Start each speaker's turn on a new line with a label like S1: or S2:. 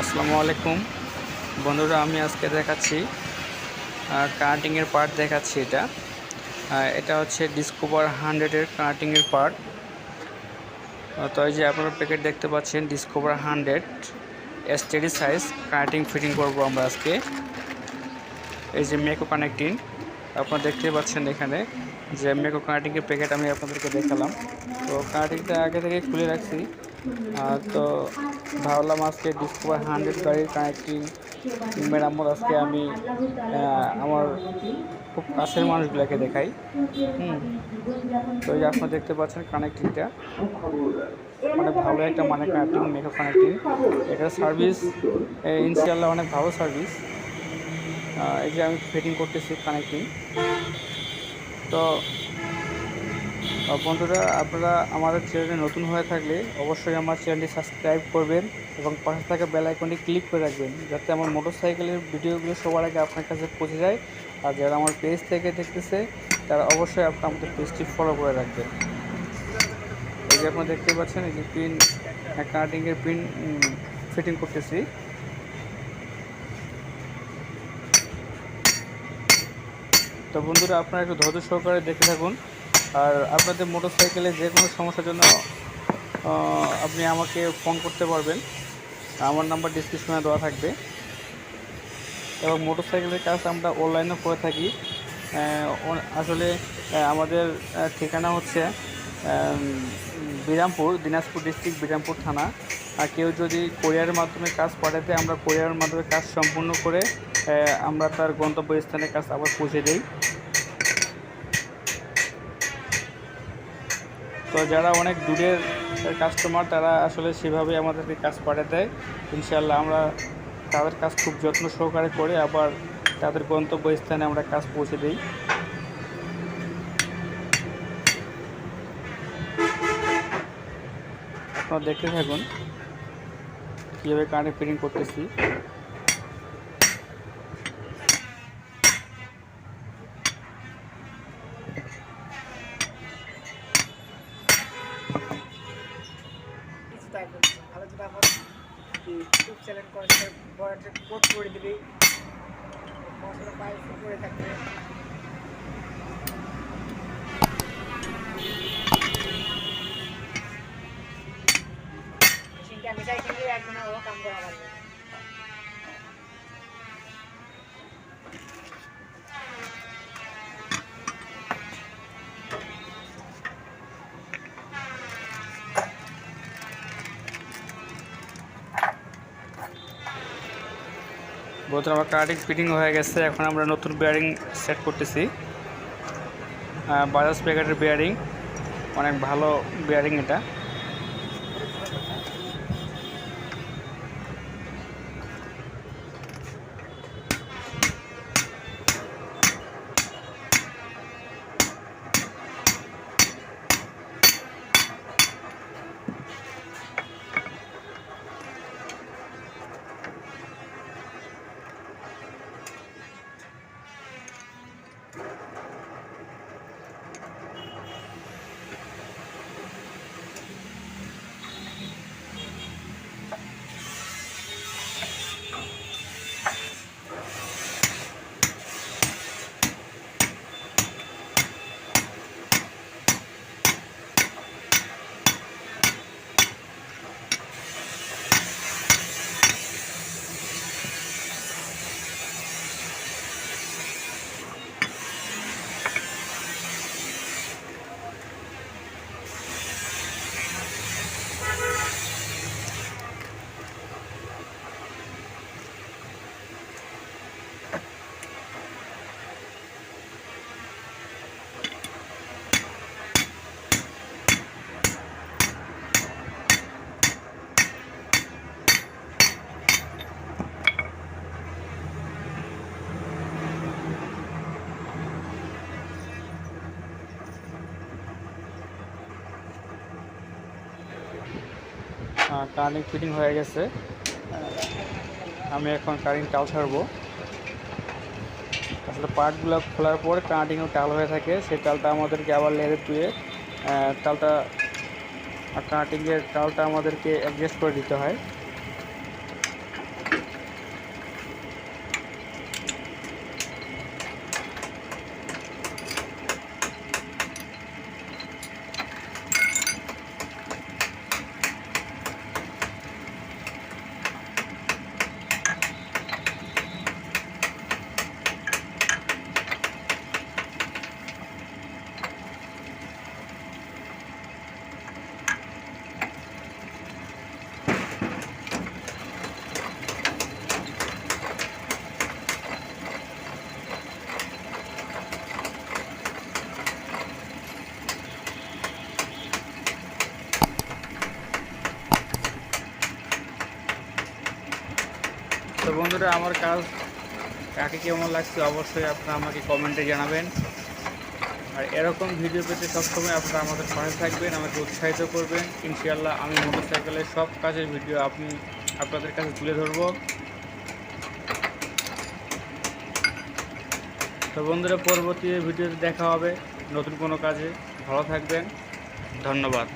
S1: আসসালামু আলাইকুম বন্ধুরা, আমি আজকে দেখাচ্ছি কাটিংয়ের পার্ট দেখাচ্ছি। এটা হচ্ছে ডিসকভার 100-এর কাটিংয়ের পার্ট। তো এই যে আপনারা প্যাকেট দেখতে পাচ্ছেন, discover 100 steady size cutting fitting করব আমরা আজকে। এই যে মেকো কানেক্টিং আপনারা দেখতে পাচ্ছেন, এখানে যে মেকো কানেক্টিংয়ের প্যাকেট আমি আপনাদেরকে দেখালাম। তো কানেক্টিংটা আগে থেকে খুলে রাখছি। তো ভাবলাম আজকে ডিসকভার 100 গাড়ির কানেক্টিং মেরামত আজকে আমি আমার খুব কাছের মানুষগুলোকে দেখাই। তো এই যে আপনারা দেখতে পাচ্ছেন কানেক্টিংটা অনেক ভালো একটা কানেক্টিং, মেকো কানেক্টিং। এটার সার্ভিস ইনশাআল্লাহ অনেক ভালো সার্ভিস। এই যে আমি ফিটিং করতেছি কানেক্টিং। তো বন্ধুরা, আপনারা আমাদের চ্যানেলে নতুন হয়ে থাকলে অবশ্যই আমার চ্যানেলটি সাবস্ক্রাইব করবেন এবং পাশে থাকা বেল আইকনটি ক্লিক করে রাখবেন, যাতে আমার মোটরসাইকেলের ভিডিওগুলো সবার আগে আপনার কাছে পৌঁছে যায়। আর যারা আমার পেজ থেকে দেখতেছে তারা অবশ্যই আপনার আমাদের পেজটি ফলো করে রাখবেন। এই যে আপনারা দেখতে পাচ্ছেন, এই যে পিন কাটিংয়ের পিন ফিটিং করতেছি। তো বন্ধুরা, আপনারা একটু ধৈর্য সহকারে দেখে থাকুন। আর আপনাদের মোটরসাইকেলে যে কোনো সমস্যার জন্য আপনি আমাকে ফোন করতে পারবেন, আমার নাম্বার ডিসক্রিপশনে দেওয়া থাকবে। এবং মোটরসাইকেলের কাজ আমরা অনলাইনেও করে থাকি। আসলে আমাদের ঠিকানা হচ্ছে বিরামপুর, দিনাজপুর ডিস্ট্রিক্ট, বিরামপুর থানা। আর কেউ যদি কোরিয়ারের মাধ্যমে কাজ পাঠাতে, আমরা কোরিয়ারের মাধ্যমে কাজ সম্পূর্ণ করে আমরা তার গন্তব্যস্থানে কাজ আবার পৌঁছে দিই। তো যারা অনেক দূরের কাস্টমার, তারা আসলে সেভাবে আমাদেরকে কাজ পাঠাতে দেয়। ইনশাআল্লাহ আমরা তাদের কাজ খুব যত্ন সহকারে করে আবার তাদের গন্তব্যস্থানে আমরা কাজ পৌঁছে দিই। আপনারা দেখতে থাকুন কীভাবে কারেন্ট ফিটিং করতেছি।
S2: আলোচনা ইউটিউব চ্যানেল কোর্স করে দিবি, মশলা পাই করে থাকবে। মেশিনটা মিশাই কিন্তু একদিনে ও কাম করা লাগবে।
S1: বলতে আমার কাটিং ফিটিং হয়ে গেছে। এখন আমরা নতুন বেয়ারিং সেট করতেছি। বাজাজ প্যাকেটের বেয়ারিং, অনেক ভালো বেয়ারিং এটা। কারেন্ট ফিটিং হয়ে গেছে। আমি এখন কারেন্ট টাল ছাড়বো। আসলে পার্টগুলো খোলার পর কারেন্টিংও টাল হয়ে থাকে, সেই টালটা আমাদেরকে আবার লেয়ারে তুলে টালটা কারেন্টিংয়ের টালটা আমাদেরকে অ্যাডজাস্ট করে দিতে হয়। বন্ধুরা আমার কাজ কাকে কেমন লাগছে অবশ্যই আপনারা আমাকে কমেন্টে জানাবেন। আর এরকম ভিডিও পেতে সবসময় আপনারা আমাদের পাশে থাকবেন, আমাকে উৎসাহিত করবেন। ইনশাআল্লাহ আমি মোটরসাইকেলের সব কাজের ভিডিও আপনাদের কাছে তুলে ধরব। তো বন্ধুরা পরবর্তী ভিডিওতে দেখা হবে নতুন কোনো কাজে। ভালো থাকবেন, ধন্যবাদ।